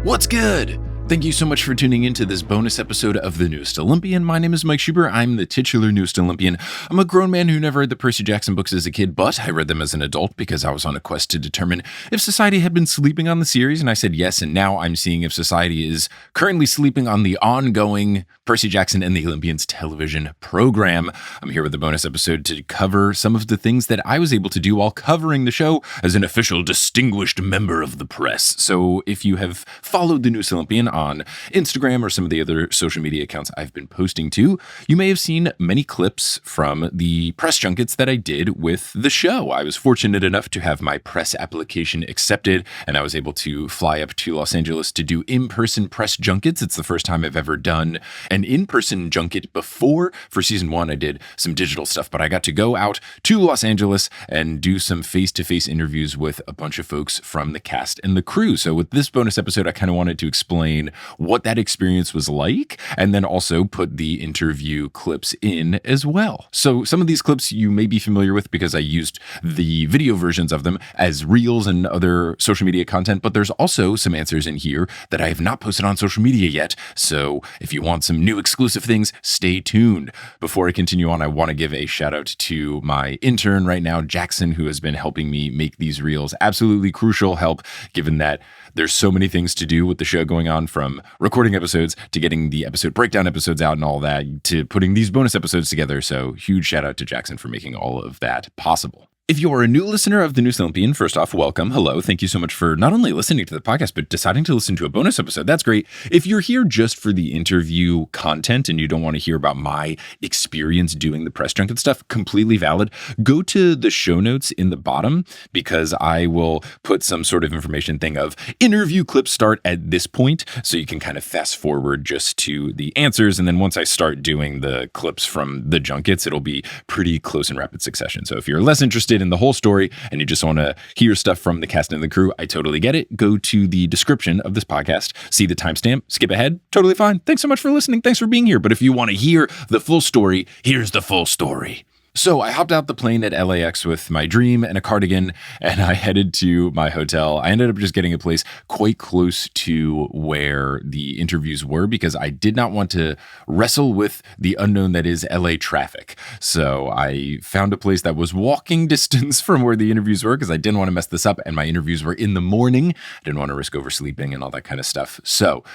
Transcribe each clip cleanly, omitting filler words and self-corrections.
What's good? Thank you so much for tuning into this bonus episode of The Newest Olympian. My name is Mike Schubert. I'm the titular Newest Olympian. I'm a grown man who never read the Percy Jackson books as a kid, but I read them as an adult because I was on a quest to determine if society had been sleeping on the series, and I said yes, and now I'm seeing if society is currently sleeping on the ongoing Percy Jackson and the Olympians television program. I'm here with a bonus episode to cover some of the things that I was able to do while covering the show as an official distinguished member of the press. So if you have followed the Newest Olympian on Instagram or some of the other social media accounts I've been posting to, you may have seen many clips from the press junkets that I did with the show. I was fortunate enough to have my press application accepted, and I was able to fly up to Los Angeles to do in-person press junkets. It's the first time I've ever done an in-person junket before. For season 1, I did some digital stuff, but I got to go out to Los Angeles and do some face-to-face interviews with a bunch of folks from the cast and the crew. So with this bonus episode, I kind of wanted to explain what that experience was like, and then also put the interview clips in as well. So some of these clips you may be familiar with because I used the video versions of them as reels and other social media content, but there's also some answers in here that I have not posted on social media yet. So if you want some new exclusive things, stay tuned. Before I continue on, I want to give a shout out to my intern right now, Jackson, who has been helping me make these reels. Absolutely crucial help, given that there's so many things to do with the show going on, from recording episodes to getting the episode breakdown episodes out and all that, to putting these bonus episodes together. So huge shout out to Jackson for making all of that possible. If you are a new listener of The Newest Olympian, first off, welcome. Hello. Thank you so much for not only listening to the podcast, but deciding to listen to a bonus episode. That's great. If you're here just for the interview content and you don't want to hear about my experience doing the press junket stuff, completely valid. Go to the show notes in the bottom, because I will put some sort of information thing of interview clips start at this point. So you can kind of fast forward just to the answers. And then once I start doing the clips from the junkets, it'll be pretty close in rapid succession. So if you're less interested in the whole story and you just want to hear stuff from the cast and the crew, I totally get it. Go to the description of this podcast, see the timestamp, skip ahead, totally fine. Thanks so much for listening. Thanks for being here. But if you want to hear the full story, here's the full story. So I hopped out the plane at LAX with my dream and a cardigan, and I headed to my hotel. I ended up just getting a place quite close to where the interviews were because I did not want to wrestle with the unknown that is LA traffic. So I found a place that was walking distance from where the interviews were because I didn't want to mess this up, and my interviews were in the morning. I didn't want to risk oversleeping and all that kind of stuff. So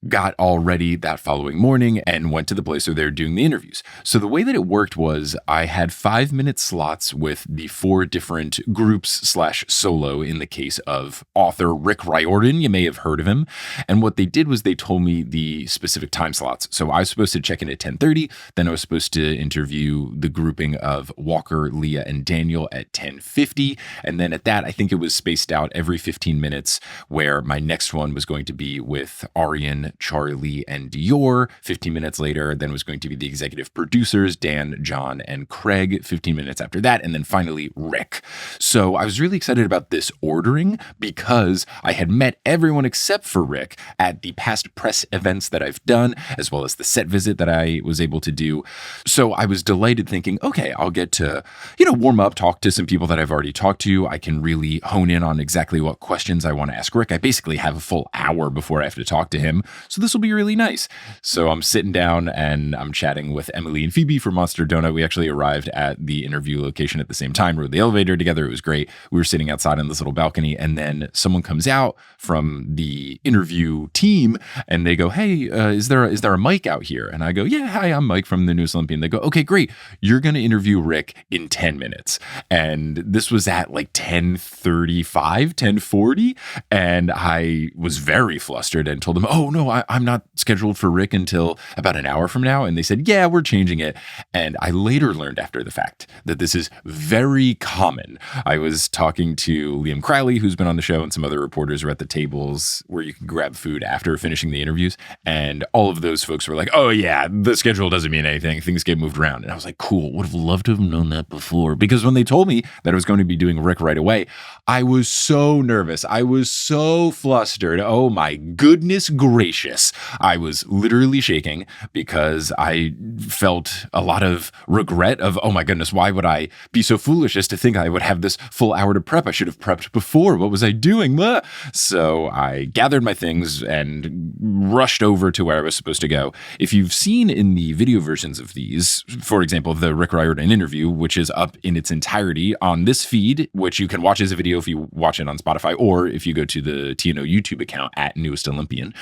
got all ready that following morning and went to the place where they were doing the interviews. So the way that it worked was I had 5-minute slots with the 4 different groups / solo in the case of author Rick Riordan. You may have heard of him. And what they did was they told me the specific time slots. So I was supposed to check in at 10:30. Then I was supposed to interview the grouping of Walker, Leah, and Daniel at 10:50. And then at that, I think it was spaced out every 15 minutes, where my next one was going to be with Aryan, Charlie, and Dior. 15 minutes later, then was going to be the executive producers, Dan, John, and Craig. 15 minutes after that, and then finally Rick. So I was really excited about this ordering because I had met everyone except for Rick at the past press events that I've done, as well as the set visit that I was able to do. So I was delighted thinking, okay, I'll get to, warm up, talk to some people that I've already talked to. I can really hone in on exactly what questions I want to ask Rick. I basically have a full hour before I have to talk to him. So this will be really nice. So I'm sitting down and I'm chatting with Emily and Phoebe from Monster Donut. We actually arrived at the interview location at the same time, rode the elevator together. It was great. We were sitting outside on this little balcony, and then someone comes out from the interview team and they go, hey, is there a Mike out here? And I go, yeah, hi, I'm Mike from the Newest Olympian. They go, okay, great. You're going to interview Rick in 10 minutes. And this was at like 10:35, 10:40. And I was very flustered and told them, oh no, I'm not scheduled for Rick until about an hour from now. And they said, yeah, we're changing it. And I later learned after the fact that this is very common. I was talking to Liam Crowley, who's been on the show, and some other reporters were at the tables where you can grab food after finishing the interviews. And all of those folks were like, oh yeah, the schedule doesn't mean anything. Things get moved around. And I was like, cool, would have loved to have known that before. Because when they told me that I was going to be doing Rick right away, I was so nervous. I was so flustered. Oh my goodness gracious. anxious. I was literally shaking because I felt a lot of regret of, oh my goodness, why would I be so foolish as to think I would have this full hour to prep? I should have prepped before. What was I doing? Blah. So I gathered my things and rushed over to where I was supposed to go. If you've seen in the video versions of these, for example, the Rick Riordan interview, which is up in its entirety on this feed, which you can watch as a video if you watch it on Spotify, or if you go to the TNO YouTube account at Newest Olympian,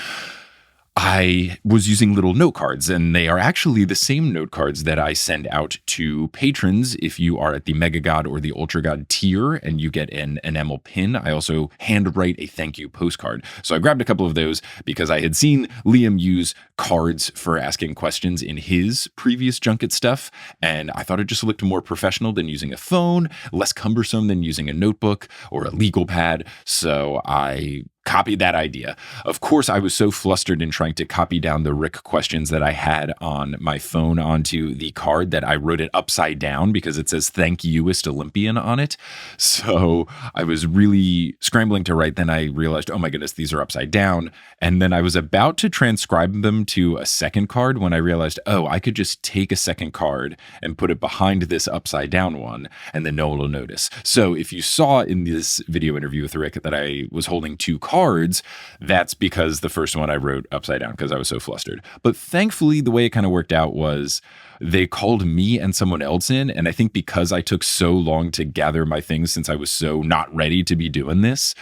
I was using little note cards, and they are actually the same note cards that I send out to patrons if you are at the Mega God or the Ultra God tier, and you get an enamel pin. I also handwrite a thank you postcard. So I grabbed a couple of those because I had seen Liam use cards for asking questions in his previous junket stuff, and I thought it just looked more professional than using a phone, less cumbersome than using a notebook or a legal pad. So I copied that idea. Of course, I was so flustered in trying to copy down the Rick questions that I had on my phone onto the card that I wrote it upside down because it says thank youest Olympian on it. So I was really scrambling to write. Then I realized, oh my goodness, these are upside down. And then I was about to transcribe them to a second card when I realized, oh, I could just take a second card and put it behind this upside down one, and then no one will notice. So if you saw in this video interview with Rick that I was holding two cards, that's because the first one I wrote upside down because I was so flustered. But thankfully, the way it kind of worked out was they called me and someone else in. And I think because I took so long to gather my things since I was so not ready to be doing this,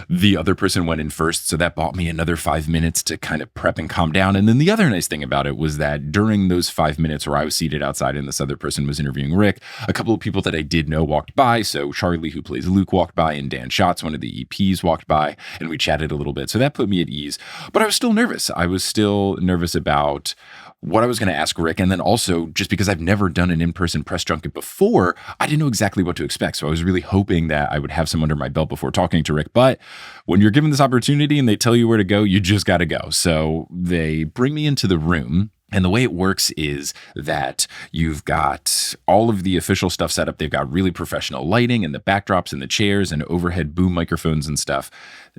the other person went in first. So that bought me another 5 minutes to kind of prep and calm down. And then the other nice thing about it was that during those 5 minutes where I was seated outside and this other person was interviewing Rick, a couple of people that I did know walked by. So Charlie, who plays Luke, walked by, and Dan Shotz, one of the EPs, walked by, and we chatted a little bit. So that put me at ease. But I was still nervous. I was still nervous about what I was going to ask Rick. And then also, just because I've never done an in-person press junket before, I didn't know exactly what to expect. So I was really hoping that I would have some under my belt before talking to Rick. But when you're given this opportunity and they tell you where to go, you just got to go. So they bring me into the room. And the way it works is that you've got all of the official stuff set up. They've got really professional lighting and the backdrops and the chairs and overhead boom microphones and stuff.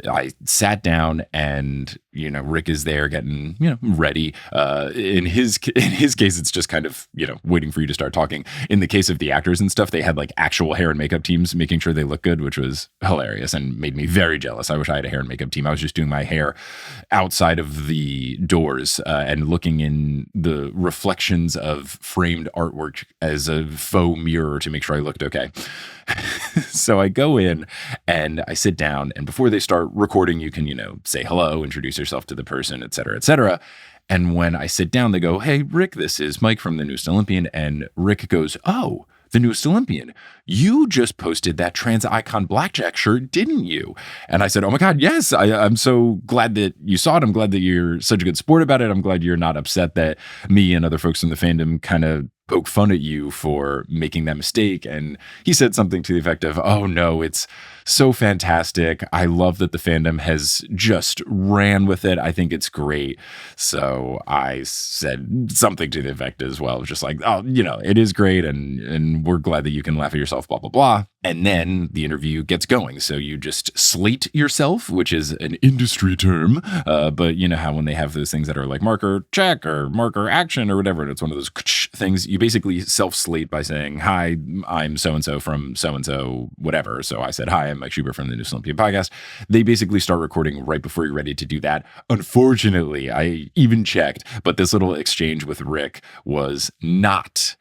I sat down and, Rick is there getting, ready. In his case, it's just kind of, waiting for you to start talking. In the case of the actors and stuff, they had like actual hair and makeup teams making sure they look good, which was hilarious and made me very jealous. I wish I had a hair and makeup team. I was just doing my hair outside of the doors and looking in the reflections of framed artwork as a faux mirror to make sure I looked okay. So I go in and I sit down, and before they start recording, you can, say hello, introduce yourself to the person, et cetera, et cetera. And when I sit down, they go, hey, Rick, this is Mike from the Newest Olympian. And Rick goes, oh, the Newest Olympian, you just posted that trans icon blackjack shirt, didn't you? And I said, oh my God, yes. I'm so glad that you saw it. I'm glad that you're such a good sport about it. I'm glad you're not upset that me and other folks in the fandom kind of poke fun at you for making that mistake. And he said something to the effect of, oh no, it's so fantastic. I love that the fandom has just ran with it. I think it's great. So I said something to the effect as well, just like, oh, it is great. And we're glad that you can laugh at yourself, blah, blah, blah. And then the interview gets going. So you just slate yourself, which is an industry term. But you know how when they have those things that are like marker check or marker action or whatever, and it's one of those things, you basically self-slate by saying, hi, I'm so-and-so from so-and-so, whatever. So I said, hi, I'm Mike Schubert from the Newest Olympian podcast. They basically start recording right before you're ready to do that. Unfortunately, I even checked, but this little exchange with Rick was not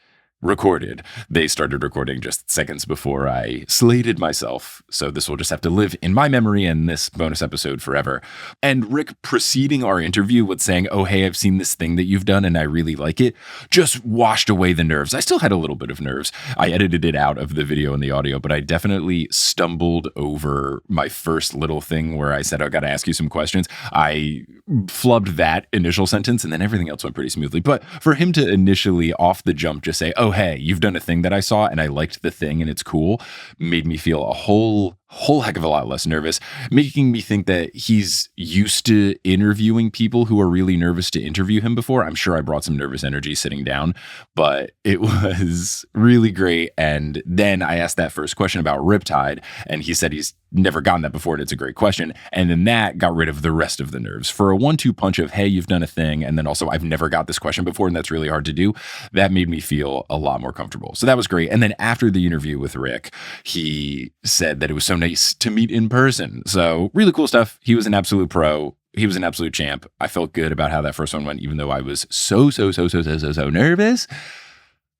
recorded. They started recording just seconds before I slated myself. So this will just have to live in my memory and this bonus episode forever. And Rick preceding our interview with saying, oh, hey, I've seen this thing that you've done and I really like it, just washed away the nerves. I still had a little bit of nerves. I edited it out of the video and the audio, but I definitely stumbled over my first little thing where I said, I got to ask you some questions. I flubbed that initial sentence and then everything else went pretty smoothly. But for him to initially off the jump just say, oh, hey, you've done a thing that I saw and I liked the thing and it's cool, made me feel a whole heck of a lot less nervous, making me think that he's used to interviewing people who are really nervous to interview him before. I'm sure I brought some nervous energy sitting down, but it was really great. And then I asked that first question about Riptide, and he said he's never gotten that before, and it's a great question. And then that got rid of the rest of the nerves. For a 1-2 punch of, hey, you've done a thing, and then also I've never got this question before, and that's really hard to do, that made me feel a lot more comfortable. So that was great. And then after the interview with Rick, he said that it was so nice to meet in person. So really cool stuff. He was an absolute pro. He was an absolute champ. I felt good about how that first one went, even though I was so nervous.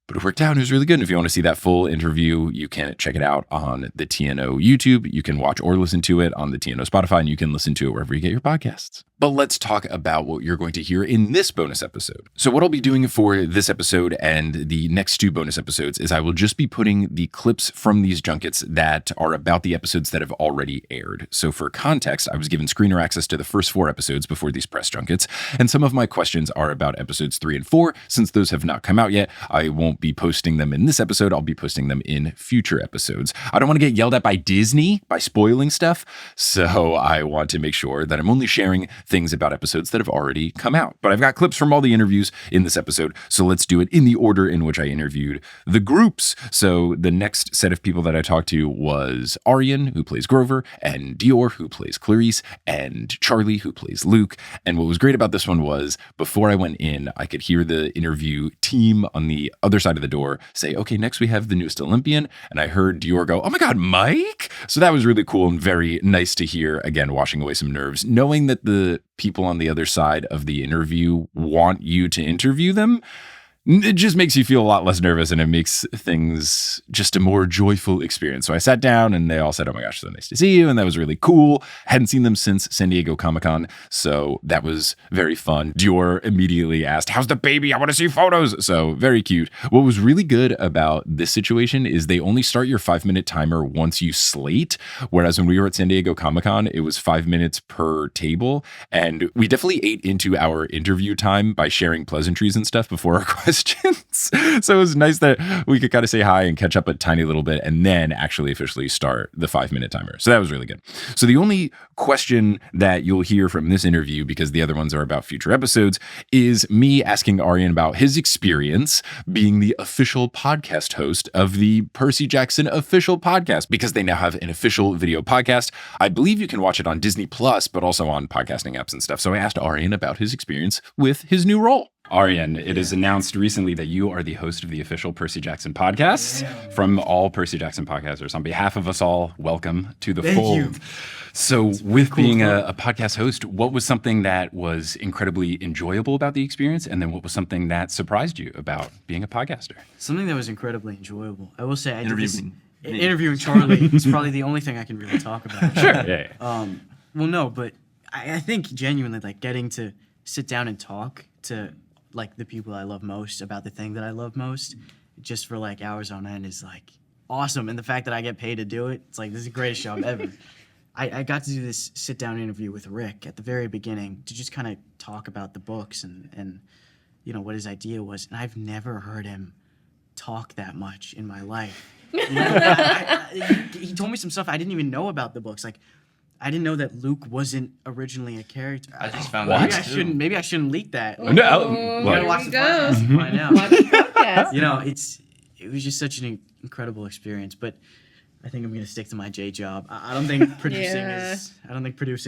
But it worked out. It was really good. And if you want to see that full interview, you can check it out on the TNO YouTube. You can watch or listen to it on the TNO Spotify, and you can listen to it wherever you get your podcasts. But let's talk about what you're going to hear in this bonus episode. So what I'll be doing for this episode and the next 2 bonus episodes is I will just be putting the clips from these junkets that are about the episodes that have already aired. So for context, I was given screener access to the first 4 episodes before these press junkets, and some of my questions are about episodes 3 and 4. Since those have not come out yet, I won't be posting them in this episode. I'll be posting them in future episodes. I don't want to get yelled at by Disney by spoiling stuff, so I want to make sure that I'm only sharing things about episodes that have already come out. But I've got clips from all the interviews in this episode, so let's do it in the order in which I interviewed the groups. So the next set of people that I talked to was Aryan, who plays Grover, and Dior, who plays Clarice, and Charlie, who plays Luke. And what was great about this one was before I went in, I could hear the interview team on the other side of the door say, okay, next we have the newest Olympian. And I heard Dior go, oh my God, Mike. So that was really cool and very nice to hear, again, washing away some nerves, knowing that the people on the other side of the interview want you to interview them. It just makes you feel a lot less nervous, and it makes things just a more joyful experience. So I sat down and they all said, oh my gosh, so nice to see you. And that was really cool. Hadn't seen them since San Diego Comic-Con. So that was very fun. Dior immediately asked, how's the baby? I want to see photos. So very cute. What was really good about this situation is they only start your 5-minute timer once you slate. Whereas when we were at San Diego Comic-Con, it was 5 minutes per table. And we definitely ate into our interview time by sharing pleasantries and stuff before our questions. So it was nice that we could kind of say hi and catch up a tiny little bit and then actually officially start the 5-minute timer. So that was really good. So the only question that you'll hear from this interview, because the other ones are about future episodes, is me asking Aryan about his experience being the official podcast host of the Percy Jackson official podcast, because they now have an official video podcast. I believe you can watch it on Disney Plus, but also on podcasting apps and stuff. So I asked Aryan about his experience with his new role. Aryan, it is announced recently that you are the host of the official Percy Jackson podcast. From all Percy Jackson podcasters, on behalf of us all, welcome to the fold. You. So with being a podcast host, what was something that was incredibly enjoyable about the experience? And then what was something that surprised you about being a podcaster? Something that was incredibly enjoyable. I will say I did this, interviewing Charlie is probably the only thing I can really talk about. Sure. Yeah. Well, no, but I think genuinely, like, getting to sit down and talk to like the people I love most about the thing that I love most, just for like hours on end, is like awesome. And the fact that I get paid to do it, it's like, this is the greatest job ever. I got to do this sit down interview with Rick at the very beginning to just kind of talk about the books and you know what his idea was. And I've never heard him talk that much in my life. You know, he told me some stuff I didn't even know about the books. Like, I didn't know that Luke wasn't originally a character. I just found that. Maybe I shouldn't leak that. Oh, no, you gotta watch the podcast to find out. Watch the podcast. You know, it was just such an incredible experience. But I think I'm gonna stick to my J job. I don't think producing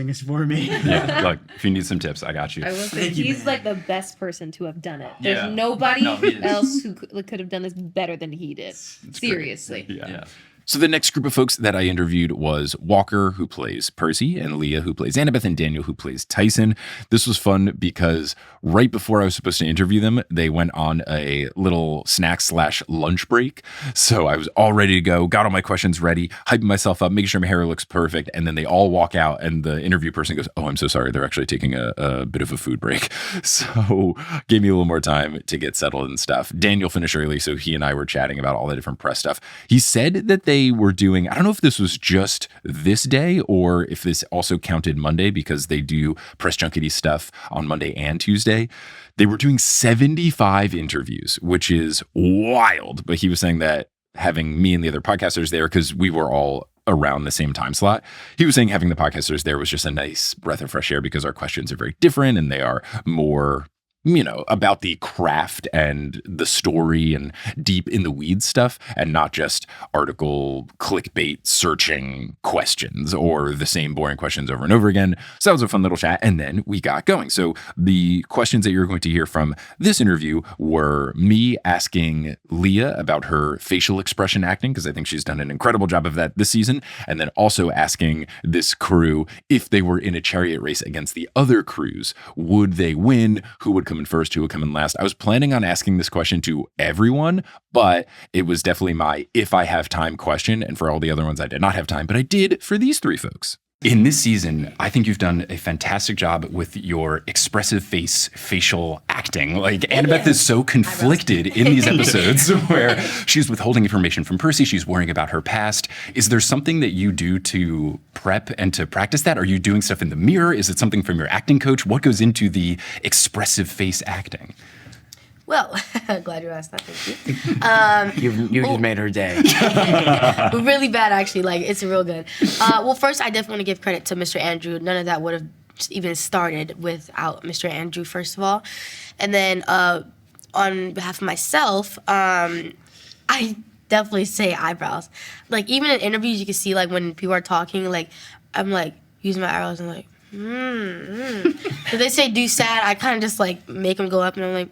is for me. Yeah, look, if you need some tips, I got you. I will say he's like the best person to have done it. Yeah. There's nobody else who could have done this better than he did. Seriously. Yeah. So the next group of folks that I interviewed was Walker, who plays Percy, and Leah, who plays Annabeth, and Daniel, who plays Tyson. This was fun because right before I was supposed to interview them, they went on a little snack/lunch break. So I was all ready to go, got all my questions ready, hyping myself up, making sure my hair looks perfect. And then they all walk out and the interview person goes, oh, I'm so sorry. They're actually taking a bit of a food break. So gave me a little more time to get settled and stuff. Daniel finished early, so he and I were chatting about all the different press stuff. He said that they were doing, I don't know if this was just this day or if this also counted Monday, because they do Press Junket stuff on Monday and Tuesday. They were doing 75 interviews, which is wild. But he was saying that having me and the other podcasters there, because we were all around the same time slot, he was saying having the podcasters there was just a nice breath of fresh air because our questions are very different and they are more about the craft and the story and deep in the weeds stuff, and not just article clickbait searching questions or the same boring questions over and over again. So that was a fun little chat. And then we got going. So the questions that you're going to hear from this interview were me asking Leah about her facial expression acting, because I think she's done an incredible job of that this season. And then also asking this crew if they were in a chariot race against the other crews, would they win? Who would come in first? Who would come in last? I was planning on asking this question to everyone, but it was definitely my if I have time question. And for all the other ones, I did not have time, but I did for these three folks. In this season, I think you've done a fantastic job with your expressive facial acting. Like, Annabeth is so conflicted in these episodes where she's withholding information from Percy. She's worrying about her past. Is there something that you do to prep and to practice that? Are you doing stuff in the mirror? Is it something from your acting coach? What goes into the expressive face acting? Well, glad you asked that. Thank you. You just made her day. Really bad, actually. Like, it's real good. Well, first, I definitely want to give credit to Mr. Andrew. None of that would have even started without Mr. Andrew, first of all. And then on behalf of myself, I definitely say eyebrows. Like, even in interviews, you can see, like, when people are talking, like, I'm, like, using my eyebrows and, like, If they say do sad, I kind of just, like, make them go up, and I'm like,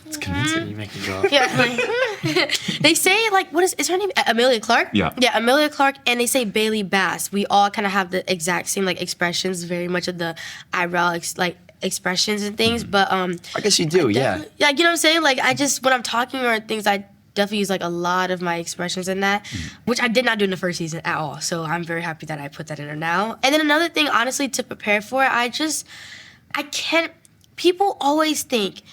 it's convincing. You make me go up. Yeah, like, they say, like, is her name? Amelia Clark? Yeah. Yeah, Amelia Clark, and they say Bailey Bass. We all kind of have the exact same, like, expressions, very much of the eyebrow, expressions and things, but, I guess you do, yeah. Yeah, you know what I'm saying? Like, when I'm talking or things, I definitely use, like, a lot of my expressions in that, which I did not do in the first season at all, so I'm very happy that I put that in there now. And then another thing, honestly, to prepare for it, people always think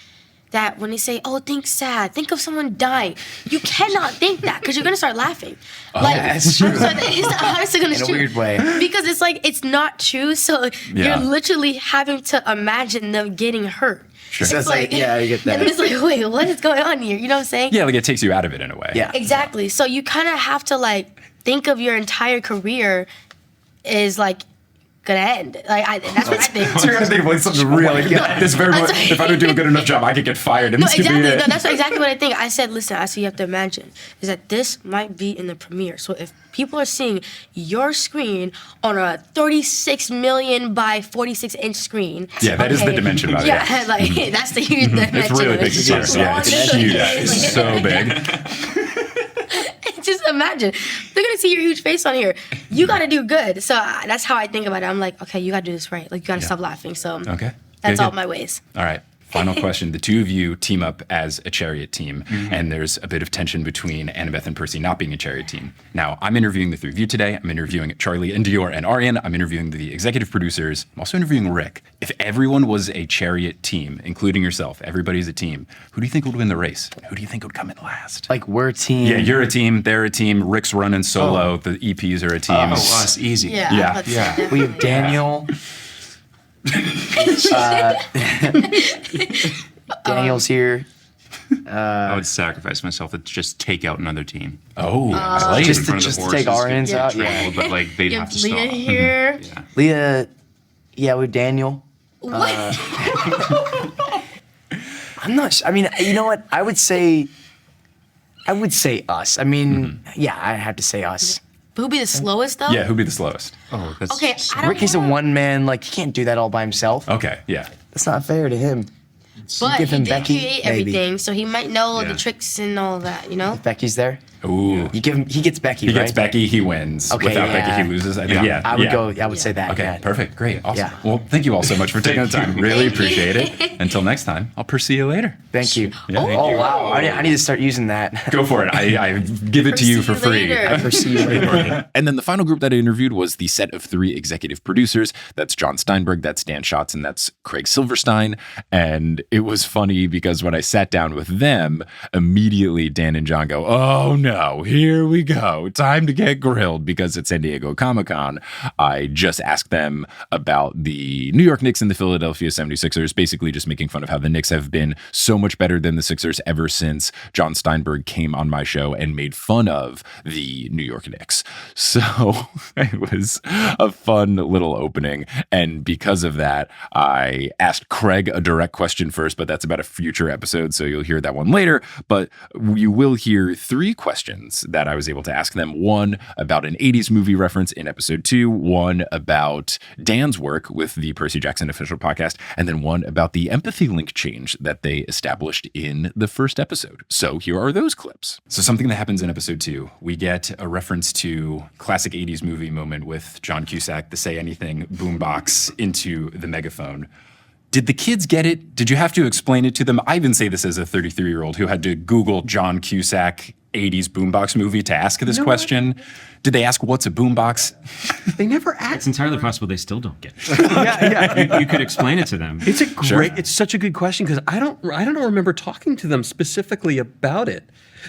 that when they say, oh, think sad, think of someone dying. You cannot think that, because you're going to start laughing. That's true. It's honestly going to In a weird way. Because it's like, it's not true, so you're literally having to imagine them getting hurt. Sure. So it's like, yeah, I get that. And it's like, wait, what is going on here? You know what I'm saying? Yeah, like, it takes you out of it in a way. Yeah. Exactly. So you kind of have to, like, think of your entire career is, like, gonna end. Like, that's what I think. So you're gonna think of, like, something really this very much, if I don't do a good enough job, I could get fired. And No, this could be exactly. it. No, that's exactly what I think. I said, listen, you have to imagine is that this might be in the premiere. So if people are seeing your screen on a 36 million by 46 inch screen. Yeah, that is the dimension about it. Yeah, like, that's the huge dimension. It's really big. Yeah, it's huge. It's so big. Just imagine. They're going to see your huge face on here. You got to do good. So that's how I think about it. I'm like, okay, you got to do this right. Like, you got to stop laughing. So Okay. that's Good. all my ways. All right. Final question. The two of you team up as a chariot team, and there's a bit of tension between Annabeth and Percy not being a chariot team. Now, I'm interviewing the three of you today. I'm interviewing Charlie and Dior and Aryan. I'm interviewing the executive producers. I'm also interviewing Rick. If everyone was a chariot team, including yourself, everybody's a team, who do you think would win the race? Who do you think would come in last? Like, we're a team. Yeah, you're a team. They're a team. Rick's running solo. The EPs are a team. Oh, us, easy. Yeah. Yeah. We have Daniel. Daniel's here. I would sacrifice myself to just take out another team. Oh, I like Just it. to- In front of the take horses, Aryan's get out, trampled, but like they'd You have have to Leah stop. here. Yeah. Leah. Yeah, we have Daniel. What? I'm not sure. I mean, you know what? I would say us. I mean, yeah, I have to say us. Who'd be the slowest, though? Yeah, who'd be the slowest? Oh, that's Okay, I don't Ricky's a know. one man. Like, he can't do that all by himself. Okay, yeah. That's not fair to him. But give he him did Becky, create maybe. everything, so he might know Yeah. the tricks and all that, you know? If Becky's there, Ooh. you give him. He gets Becky. He right? gets Becky, he wins. Okay, Without yeah. Becky, he loses. I think, Yeah. I would yeah. go. I would say that. Okay, yeah. perfect. Great. Awesome. Yeah. Well, thank you all so much for taking the time. Really Thank you. appreciate it. Until next time, I'll pursue you later. Thank you. Yeah, thank Oh you. wow! I need to start using that. Go for it. I give it to you for free. Later. Pursue you later. And then the final group that I interviewed was the set of three executive producers. That's John Steinberg, that's Dan Shotz, and that's Craig Silverstein. And it was funny because when I sat down with them, immediately Dan and John go, oh no, Here we go. Time to get grilled because at San Diego Comic-Con, I just asked them about the New York Knicks and the Philadelphia 76ers, basically just making fun of how the Knicks have been so much better than the Sixers ever since John Steinberg came on my show and made fun of the New York Knicks. So it was a fun little opening. And because of that, I asked Craig a direct question first, but that's about a future episode, so you'll hear that one later. But you will hear 3 questions that I was able to ask them. One about an 80s movie reference in episode 2, one about Dan's work with the Percy Jackson official podcast, and then one about the empathy link change that they established in the first episode. So here are those clips. So something that happens in episode 2, we get a reference to classic 80s movie moment with John Cusack, the Say Anything boombox into the megaphone. Did the kids get it? Did you have to explain it to them? I even say this as a 33-year-old who had to Google John Cusack 80s boombox movie to ask this question. Did they ask what's a boombox? They never asked. It's entirely possible they still don't get it. You could explain it to them. It's a great. It's such a good question because I don't remember talking to them specifically about it.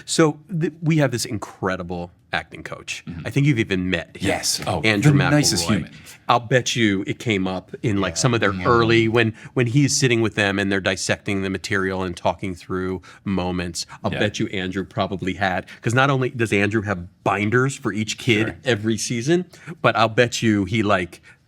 So we have this incredible acting coach. I think you've even met him. Yes. Oh, Andrew the McElroy. nicest human. I'll bet you it came up in like some of their early when he's sitting with them and they're dissecting the material and talking through moments. I'll bet you Andrew probably had, because not only does Andrew have binders for each kid every season, but I'll bet you he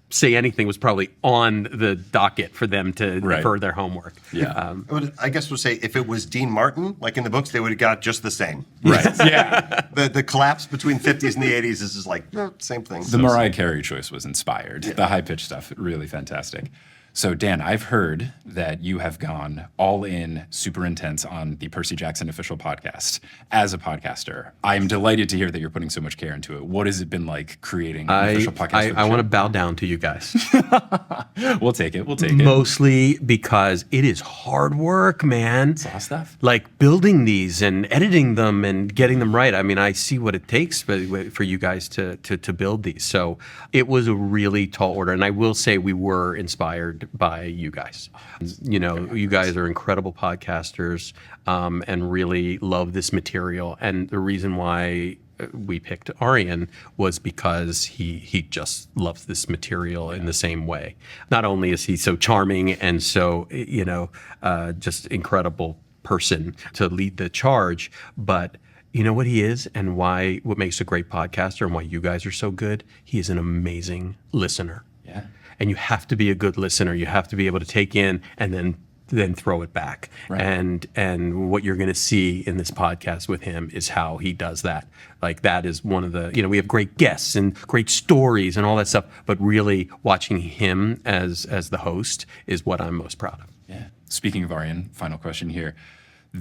Say Anything was probably on the docket for them to for their homework. Yeah. I guess we'll say if it was Dean Martin, like in the books, they would have got just the same. Right. Yeah. The collapse between 50s and the 80s is just same thing. The Mariah Carey choice was inspired. Yeah. The high-pitched stuff, really fantastic. So, Dan, I've heard that you have gone all in super intense on the Percy Jackson official podcast. As a podcaster, I am delighted to hear that you're putting so much care into it. What has it been like creating an official podcast? I want to bow down to you guys. We'll take it. Mostly because it is hard work, man. It's a lot of stuff. Like building these and editing them and getting them right. I mean, I see what it takes for you guys to build these. So it was a really tall order. And I will say we were inspired by you guys. You guys are incredible podcasters and really love this material. And the reason why we picked Aryan was because he just loves this material in the same way. Not only is he so charming and so, just incredible person to lead the charge, but you know what he is and what makes a great podcaster and why you guys are so good? He is an amazing listener. Yeah. And you have to be a good listener. You have to be able to take in and then throw it back. Right. And what you're going to see in this podcast with him is how he does that. Like that is one of the, we have great guests and great stories and all that stuff, but really watching him as the host is what I'm most proud of. Yeah. Speaking of Aryan, final question here.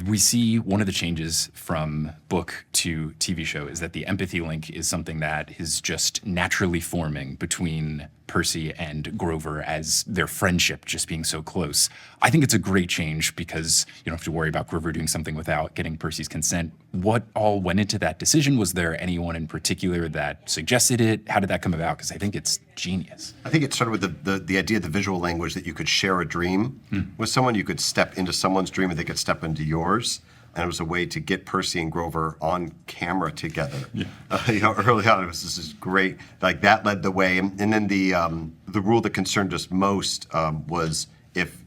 We see one of the changes from book to TV show is that the empathy link is something that is just naturally forming between Percy and Grover as their friendship just being so close. I think it's a great change because you don't have to worry about Grover doing something without getting Percy's consent. What all went into that decision? Was there anyone in particular that suggested it? How did that come about? Because I think it's genius. I think it started with the idea of the visual language that you could share a dream with someone. You could step into someone's dream and they could step into yours. And it was a way to get Percy and Grover on camera together. Yeah. Early on, this is great. Like that led the way. And then the rule that concerned us most was if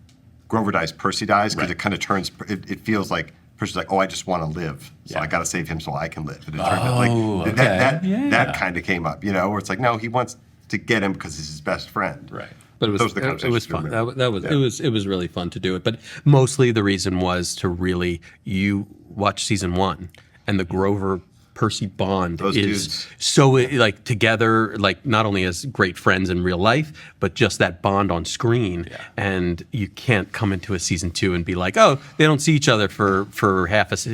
Grover dies, Percy dies, because it kind of turns. It feels like Percy's like, I just want to live, so I got to save him so I can live. And it turned out like that kind of came up, where it's like, no, he wants to get him because he's his best friend. Right. But it was fun. It was really fun to do it. But mostly the reason was to really you watch season 1 and the Grover Percy bond Those is dudes. so together, not only as great friends in real life, but just that bond on screen. Yeah. And you can't come into a season 2 and be like, oh, they don't see each other for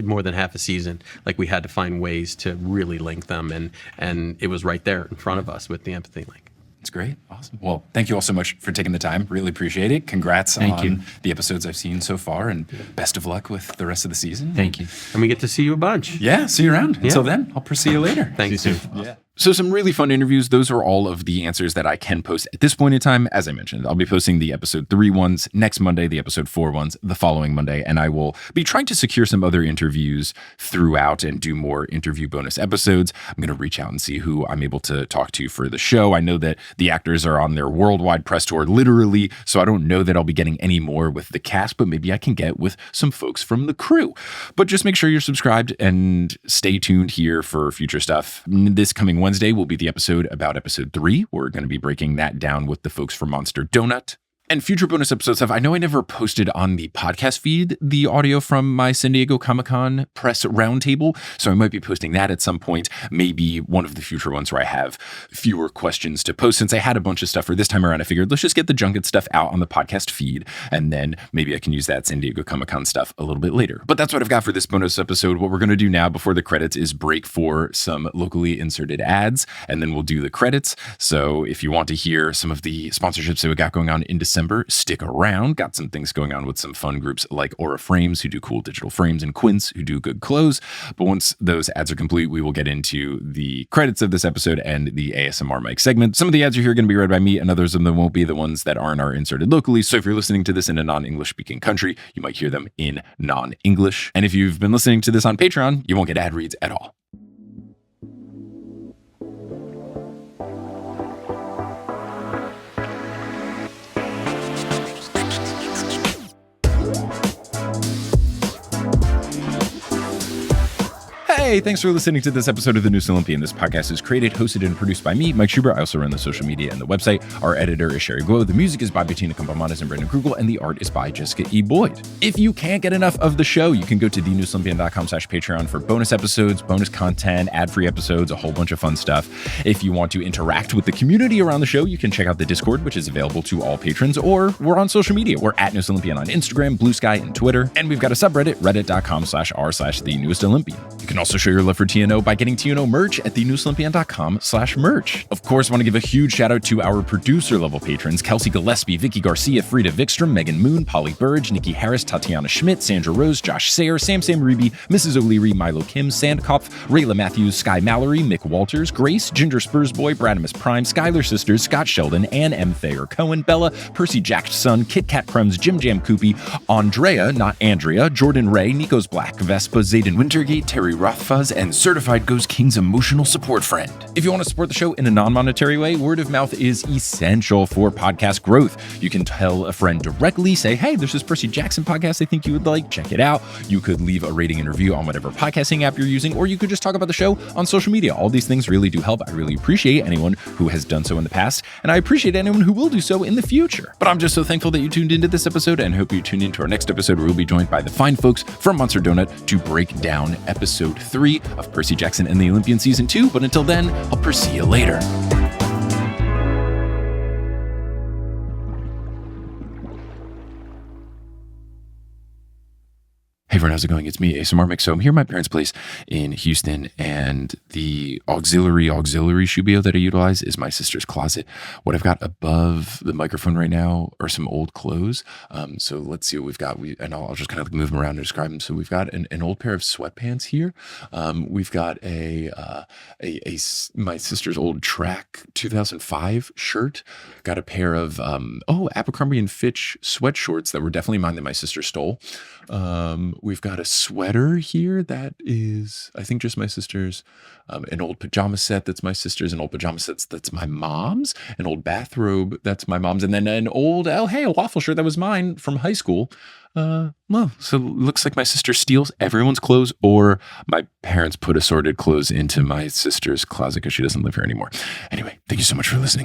more than half a season. Like we had to find ways to really link them, and it was right there in front of us with the empathy link. It's great. Awesome. Well, thank you all so much for taking the time. Really appreciate it. Congrats on the episodes I've seen so far, and best of luck with the rest of the season. Thank you. And we get to see you a bunch. Yeah, see you around. Until then, I'll see you later. Thanks. See you soon. Yeah. So some really fun interviews. Those are all of the answers that I can post at this point in time. As I mentioned, I'll be posting the episode 3 ones next Monday, the episode 4 ones the following Monday, and I will be trying to secure some other interviews throughout and do more interview bonus episodes. I'm going to reach out and see who I'm able to talk to for the show. I know that the actors are on their worldwide press tour, literally, so I don't know that I'll be getting any more with the cast, but maybe I can get with some folks from the crew. But just make sure you're subscribed and stay tuned here for future stuff. This coming Wednesday will be the episode about episode 3. We're going to be breaking that down with the folks from Monster Donut. And future bonus episode stuff, I know I never posted on the podcast feed the audio from my San Diego Comic-Con press roundtable, so I might be posting that at some point, maybe one of the future ones where I have fewer questions to post. Since I had a bunch of stuff for this time around, I figured let's just get the Junket stuff out on the podcast feed, and then maybe I can use that San Diego Comic-Con stuff a little bit later. But that's what I've got for this bonus episode. What we're going to do now before the credits is break for some locally inserted ads, and then we'll do the credits. So if you want to hear some of the sponsorships that we got going on in December, stick around. Got some things going on with some fun groups like Aura Frames, who do cool digital frames, and Quince, who do good clothes. But once those ads are complete, we will get into the credits of this episode and the ASMR mic segment. Some of the ads you hear are going to be read by me, and others of them won't be. The ones that aren't are inserted locally. So if you're listening to this in a non-English speaking country, you might hear them in non-English. And if you've been listening to this on Patreon, you won't get ad reads at all. Hey, thanks for listening to this episode of The Newest Olympian. This podcast is created, hosted, and produced by me, Mike Schubert. I also run the social media and the website. Our editor is Sherry Guo. The music is by Bettina Campamanes and Brendan Krugel, and the art is by Jessica E. Boyd. If you can't get enough of the show, you can go to thenewestolympian.com/Patreon for bonus episodes, bonus content, ad-free episodes, a whole bunch of fun stuff. If you want to interact with the community around the show, you can check out the Discord, which is available to all patrons, or we're on social media. We're at Newest Olympian on Instagram, Blue Sky, and Twitter. And we've got a subreddit, reddit.com/r/thenewestolympian. You can also show your love for TNO by getting TNO merch at thenewestolympian.com/merch. Of course, I want to give a huge shout out to our producer level patrons, Kelsey Gillespie, Vicky Garcia, Frida Vikstrom, Megan Moon, Polly Burge, Nikki Harris, Tatiana Schmidt, Sandra Rose, Josh Sayer, Sam Ruby, Mrs. O'Leary, Milo Kim, Sandkopf, Rayla Matthews, Sky Mallory, Mick Walters, Grace, Ginger Spursboy, Bradimus Prime, Skylar Sisters, Scott Sheldon, Ann M. Thayer Cohen, Bella, Percy Jackson, Kit Kat Crumbs, Jim Jam Koopy, Andrea, not Andrea, Jordan Ray, Nico's Black, Vespa, Zayden Wintergate, Terry Rothfuzz, and Certified Goes King's emotional support friend. If you want to support the show in a non-monetary way, word of mouth is essential for podcast growth. You can tell a friend directly, say, hey, there's this Percy Jackson podcast I think you would like, check it out. You could leave a rating and review on whatever podcasting app you're using, or you could just talk about the show on social media. All these things really do help. I really appreciate anyone who has done so in the past, and I appreciate anyone who will do so in the future. But I'm just so thankful that you tuned into this episode, and hope you tune into our next episode where we'll be joined by the fine folks from Monster Donut to break down episode 3 of Percy Jackson and the Olympian Season 2. But until then, I'll Percy you later. Hey everyone, how's it going? It's me, ASMR Mix. So I'm here at my parents' place in Houston, and the auxiliary shoe bio that I utilize is my sister's closet. What I've got above the microphone right now are some old clothes. So let's see what we've got. And I'll just kind of move them around and describe them. So we've got an old pair of sweatpants here. We've got my sister's old track 2005 shirt. Got a pair of Abercrombie & Fitch sweat shorts that were definitely mine that my sister stole. We've got a sweater here that is, I think, just my sister's, an old pajama set that's my sister's, an old pajama set that's my mom's, an old bathrobe that's my mom's, and then an old, a waffle shirt that was mine from high school. So it looks like my sister steals everyone's clothes, or my parents put assorted clothes into my sister's closet because she doesn't live here anymore. Anyway, thank you so much for listening.